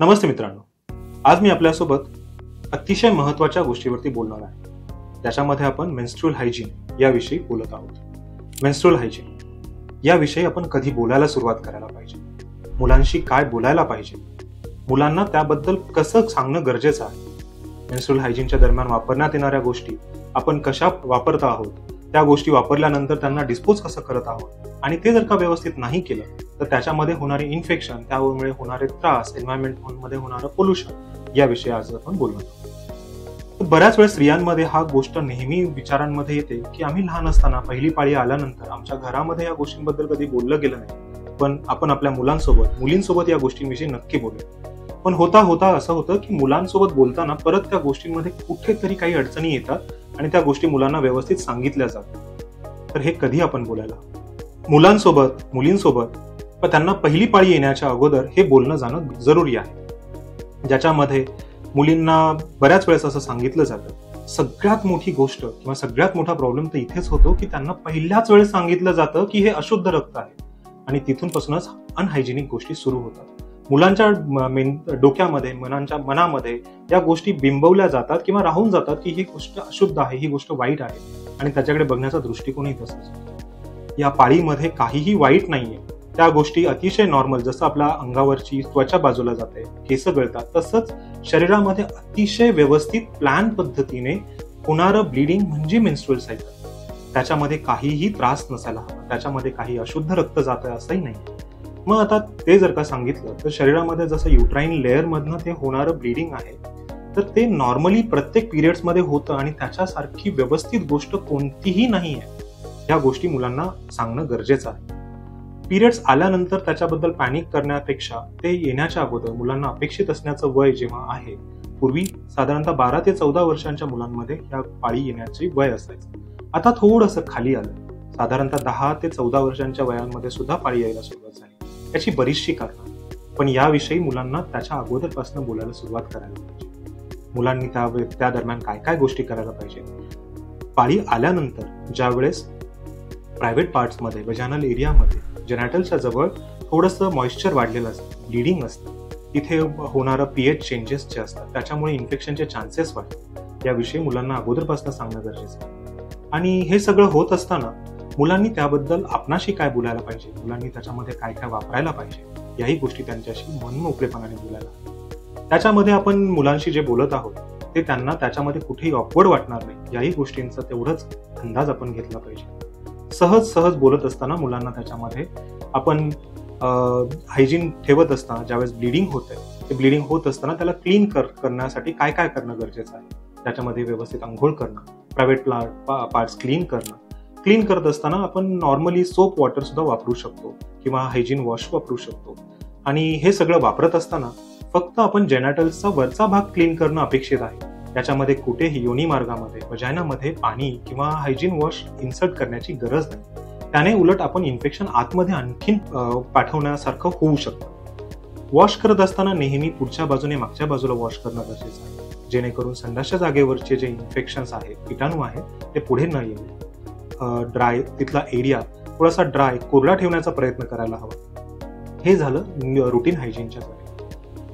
नमस्ते मित्रांनो, आज मी आपल्यासोबत अतिशय महत्त्वाच्या गोष्टीवरती बोलणार आहे. त्याच्यामध्ये आपण मेन्स्ट्रुअल हायजीन याविषयी बोलत आहोत. मेन्स्ट्रुअल हायजीन याविषयी आपण कधी बोलायला सुरुवात करायला पाहिजे, मुलांशी काय बोलायला पाहिजे, मुलांना त्याबद्दल कसं सांगणं गरजेचं आहे, मेन्स्ट्रुअल हायजीनच्या दरम्यान वापरण्यात येणाऱ्या गोष्टी आपण कशा वापरत आहोत, त्या गोष्टी वापरल्यानंतर त्यांना डिस्पोज कसं करत आहोत आणि ते जर का व्यवस्थित नाही केलं तर त्याच्यामध्ये होणारे इन्फेक्शन, त्यामुळे होणारे त्रास, एन्व्हायरमेंटमध्ये होणारं पोल्युशन याविषयी आज आपण बोलणार आहोत. बऱ्याच वेळेस स्त्रियांमध्ये हा गोष्ट नेहमी विचारांमध्ये येते की आम्ही लहान असताना पहिली पाळी आल्यानंतर आमच्या घरामध्ये या गोष्टींबद्दल कधी बोललं गेलं नाही, पण आपण आपल्या मुलींसोबत या गोष्टींविषयी नक्की बोलूया. पण होता होता असं होतं की मुलांसोबत बोलताना परत त्या गोष्टींमध्ये कुठेतरी काही अडचणी येतात आणि त्या गोष्टी मुलांना व्यवस्थित सांगितल्या जातात. तर हे कधी आपण बोलायला मुलांसोबत, मुलींसोबत, पण त्यांना पहिली पाळी येण्याच्या अगोदर हे बोलणं जाणं जरुरी आहे. ज्याच्यामध्ये मुलींना बऱ्याच वेळेस असं सांगितलं जातं, सगळ्यात मोठी गोष्ट किंवा सगळ्यात मोठा प्रॉब्लेम तर इथेच होतो की त्यांना पहिल्याच वेळेस सांगितलं जातं की हे अशुद्ध रक्त आहे आणि तिथूनपासूनच अनहायजेनिक गोष्टी सुरू होतात. मुलांच्या डोक्यामध्ये, मनामध्ये या गोष्टी बिंबवल्या जातात किंवा राहून जातात की ही गोष्ट अशुद्ध आहे, ही गोष्ट वाईट आहे आणि त्याच्याकडे बघण्याचा दृष्टिकोनही तसाच होतो. या पाळीमध्ये काहीही वाईट नाहीये, त्या गोष्टी अतिशय नॉर्मल. जसं आपल्या अंगावरची त्वचा बाजूला जाते, केस गळतात, तसंच शरीरामध्ये अतिशय व्यवस्थित प्लॅन पद्धतीने होणारं ब्लिडिंग म्हणजे मेन्स्ट्रुअल सायकल. त्याच्यामध्ये काहीही त्रास नसायला हवा, त्याच्यामध्ये काही अशुद्ध रक्त जात आहे असंही नाही. मग आता ते जर का सांगितलं तर शरीरामध्ये जसं युट्राईन लेअर मधनं ते होणारं ब्लिडिंग आहे तर ते नॉर्मली प्रत्येक पिरियड्स मध्ये होतं आणि त्याच्यासारखी व्यवस्थित गोष्ट कोणतीही नाही आहे. या गोष्टी मुलांना सांगणं गरजेचं आहे. पिरियड्स आल्यानंतर त्याच्याबद्दल पॅनिक करण्यापेक्षा ते येण्याच्या अगोदर मुलांना अपेक्षित असण्याचं वय जेव्हा आहे, पूर्वी साधारणतः 12 ते 14 वर्षांच्या मुलांमध्ये या पाळी येण्याची वय असायचं. आता थोडंसं खाली आलं, साधारणतः 10 ते 14 वर्षांच्या वयांमध्ये सुद्धा पाळी यायला सुरुवात झाली. याची बरीचशी कारणं, पण याविषयी मुलांना त्याच्या अगोदरपासून बोलायला सुरुवात करायला पाहिजे. मुलांनी त्या दरम्यान काय काय गोष्टी करायला पाहिजे. पाळी आल्यानंतर ज्या वेळेस प्रायव्हेट पार्ट्समध्ये, वजानल एरियामध्ये, जेनॅटलच्या जवळ थोडंसं मॉइश्चर वाढलेलं असतं, ब्लिडिंग असतं, तिथे होणारं पीएच चेंजेस जे असतात त्याच्यामुळे इन्फेक्शनचे चान्सेस वाढतात. याविषयी मुलांना अगोदरपासून सांगणं गरजेचं आहे. आणि हे सगळं होत असताना मुलांनी त्याबद्दल आपणाशी काय बोलायला पाहिजे, मुलांनी त्याच्यामध्ये काय काय वापरायला पाहिजे, याही गोष्टी त्यांच्याशी मनमोकळेपणाने बोलायला. त्याच्यामध्ये आपण मुलांशी जे बोलत आहोत ते त्यांना त्याच्यामध्ये कुठेही ऑकवर्ड वाटणार नाही, याही गोष्टींचा तेवढंच अंदाज आपण घेतला पाहिजे. सहज बोलत असताना मुलांना त्याच्यामध्ये आपण हायजीन ठेवत असताना ज्यावेळेस ब्लिडिंग होतंय, ते ब्लिडिंग होत असताना त्याला क्लीन करण्यासाठी काय काय करणं गरजेचं आहे. त्याच्यामध्ये व्यवस्थित आंघोळ करणं, प्रायव्हेट पार्ट्स क्लीन करणं. क्लीन करत असताना आपण नॉर्मली सोप वॉटर सुद्धा वापरू शकतो किंवा हायजीन वॉश वापरू शकतो. आणि हे सगळं वापरत असताना फक्त आपण जेनॅटल्सचा वरचा भाग क्लीन करणं अपेक्षित आहे. त्याच्यामध्ये कुठेही योनी मार्गामध्ये, वजायनामध्ये पाणी किंवा हायजीन वॉश इन्सर्ट करण्याची गरज नाही. त्याने उलट आपण इन्फेक्शन आतमध्ये आणखीन पाठवण्यासारखं होऊ शकतं. वॉश करत असताना नेहमी पुढच्या बाजूने मागच्या बाजूला वॉश करणं गरजेचं आहे, जेणेकरून संडासच्या जागेवरचे जे इन्फेक्शन्स आहेत, कीटाणू आहेत, ते पुढे न येईल. तिथला एरिया थोडासा कोरडा ठेवण्याचा प्रयत्न करायला हवा. हे झालं रुटीन हायजीनच्या जागी.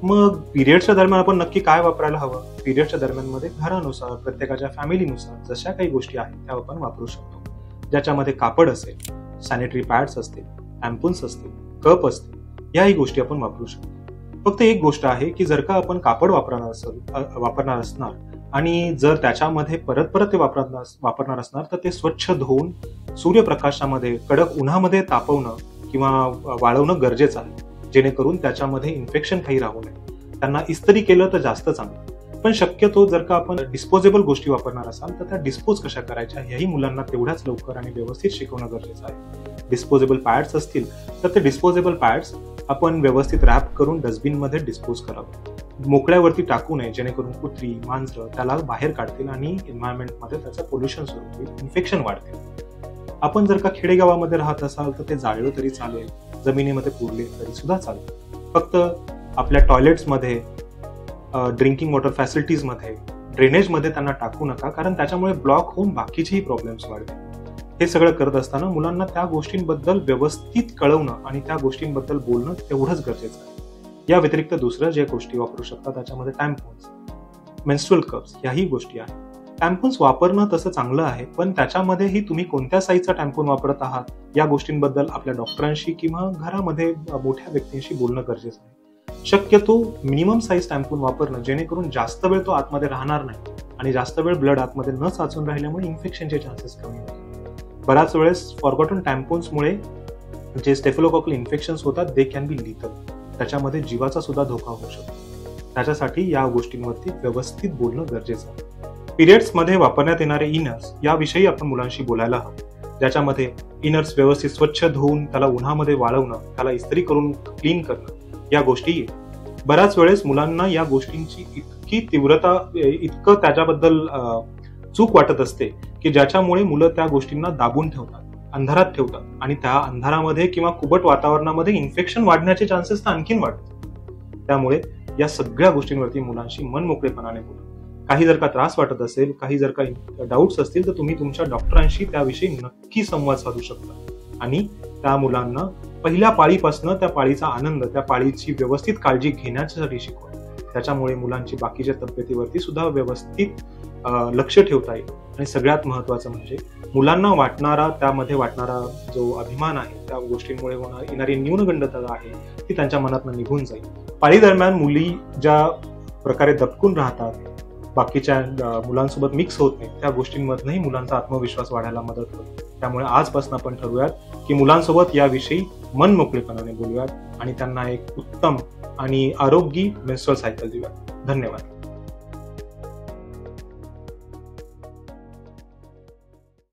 मग पिरियडच्या दरम्यान आपण नक्की काय वापरायला हवं. पिरियडच्या दरम्यान मध्ये घरानुसार, प्रत्येकाच्या फॅमिलीनुसार जशा काही गोष्टी आहेत त्या आपण वापरू शकतो. ज्याच्यामध्ये कापड असेल, सॅनिटरी पॅड्स असतील, टॅम्पून्स असतील, कप असतील, याही गोष्टी आपण वापरू शकतो. फक्त एक गोष्ट आहे की जर का आपण कापड वापरणार असणार आणि जर त्याच्यामध्ये परत ते वापरणार असणार तर ते स्वच्छ धुवून सूर्यप्रकाशामध्ये, कडक उन्हामध्ये तापवणं किंवा वाळवणं गरजेचं आहे, जेणेकरून त्याच्यामध्ये इन्फेक्शन काही राहू नये. त्यांना इस्त्री केलं तर जास्त चांगलं. पण शक्यतो जर का आपण डिस्पोजेबल गोष्टी वापरणार असाल तर त्या डिस्पोज कशा करायच्या हेही मुलांना तेवढ्याच लवकर आणि व्यवस्थित शिकवणं गरजेचं आहे. डिस्पोजेबल पॅड्स असतील तर ते डिस्पोजेबल पॅड्स आपण व्यवस्थित रॅप करून डस्टबिनमध्ये डिस्पोज करावं. मोकळ्यावरती टाकू नये, जेणेकरून कुत्री, मांजरं त्याला बाहेर काढतील आणि एन्व्हायरमेंटमध्ये त्याचं पोल्युशन सुरू होईल, इन्फेक्शन वाढतील. आपण जर का खेडेगावामध्ये राहत असाल तर ते जाळलं तरी चालेल, जमिनीमध्ये पुरले तरी सुद्धा चालेल. फक्त आपल्या टॉयलेट्समध्ये, ड्रिंकिंग वॉटर फॅसिलिटीजमध्ये, ड्रेनेजमध्ये त्यांना टाकू नका, कारण त्याच्यामुळे ब्लॉक होऊन बाकीचेही प्रॉब्लेम्स वाढतील. हे सगळं करत असताना मुलांना त्या गोष्टींबद्दल व्यवस्थित कळवणं आणि त्या गोष्टींबद्दल बोलणं तेवढंच गरजेचं आहे. या व्यतिरिक्त दुसऱ्या ज्या गोष्टी वापरू शकता त्याच्यामध्ये टॅम्पॉन्स, मेन्स्ट्रुअल कप्स याही गोष्टी आहेत. टॅम्पॉन्स वापरणं तसं चांगलं आहे, पण त्याच्यामध्येही तुम्ही कोणत्या साईजचा टॅम्पॉन वापरत आहात या गोष्टींबद्दल आपल्या डॉक्टरांशी किंवा घरामध्ये मोठ्या व्यक्तींशी बोलणं गरजेचं आहे. शक्यतो मिनिमम साईज टॅम्पॉन वापरणं, जेणेकरून जास्त वेळ तो आतमध्ये राहणार नाही आणि जास्त वेळ ब्लड आतमध्ये न साचून राहिल्यामुळे इन्फेक्शनचे चान्सेस कमी होतात. बऱ्याच वेळेस फॉरगॉटन टॅम्पॉन्समुळे जे स्टेफिलोकॉकल इन्फेक्शन्स होतात दे कॅन बी लिथल. त्याच्यामध्ये जीवाचा सुद्धा धोका होऊ शकतो. त्याच्यासाठी या गोष्टींवरती व्यवस्थित बोलणं गरजेचं आहे. पिरियड्समध्ये वापरण्यात येणारे इनर्स याविषयी आपण मुलांशी बोलायला हवं, ज्याच्यामध्ये इनर्स व्यवस्थित स्वच्छ धुवून त्याला उन्हामध्ये वाळवणं, त्याला इस्त्री करून क्लीन करणं या गोष्टी. बऱ्याच वेळेस मुलांना या गोष्टींची इतकी तीव्रता, इतकं त्याच्याबद्दल चूक वाटत असते की ज्याच्यामुळे मुलं त्या गोष्टींना दाबून ठेवतात, अंधारात ठेवतात आणि त्या अंधारामध्ये किंवा कुबट वातावरणामध्ये इन्फेक्शन वाढण्याचे चान्सेस तर आणखीन वाढतात. त्यामुळे या सगळ्या गोष्टींवरती मुलांशी मन मोकळेपणाने बोला. काही जर का त्रास वाटत असेल, काही जर का डाऊट्स असतील तर तुम्ही तुमच्या डॉक्टरांशी त्याविषयी नक्की संवाद साधू शकता आणि त्या मुलांना पहिल्या पाळीपासून त्या पाळीचा आनंद, त्या पाळीची व्यवस्थित काळजी घेण्यासाठी शिकवा. त्याच्यामुळे मुलांची बाकीच्या तब्येतीवरती सुद्धा व्यवस्थित लक्ष ठेवता येईल. आणि सगळ्यात महत्वाचं म्हणजे मुलांना त्यामध्ये वाटणारा जो अभिमान आहे, त्या गोष्टींमुळे येणारी न्यूनगंडता आहे ती त्यांच्या मनातून निघून जाईल. पाळी दरम्यान मुली ज्या प्रकारे दबकून राहतात, बाकीच्या मुलांसोबत मिक्स होत नाही, त्या गोष्टींमधनंही मुलांचा आत्मविश्वास वाढायला मदत होते. त्यामुळे आजपासून आपण ठरवूयात की मुलांसोबत याविषयी मन मोकळेपणाने बोलूयात आणि त्यांना एक उत्तम आणि आरोग्य मेन्स्ट्रुअल सायकल देऊयात. धन्यवाद.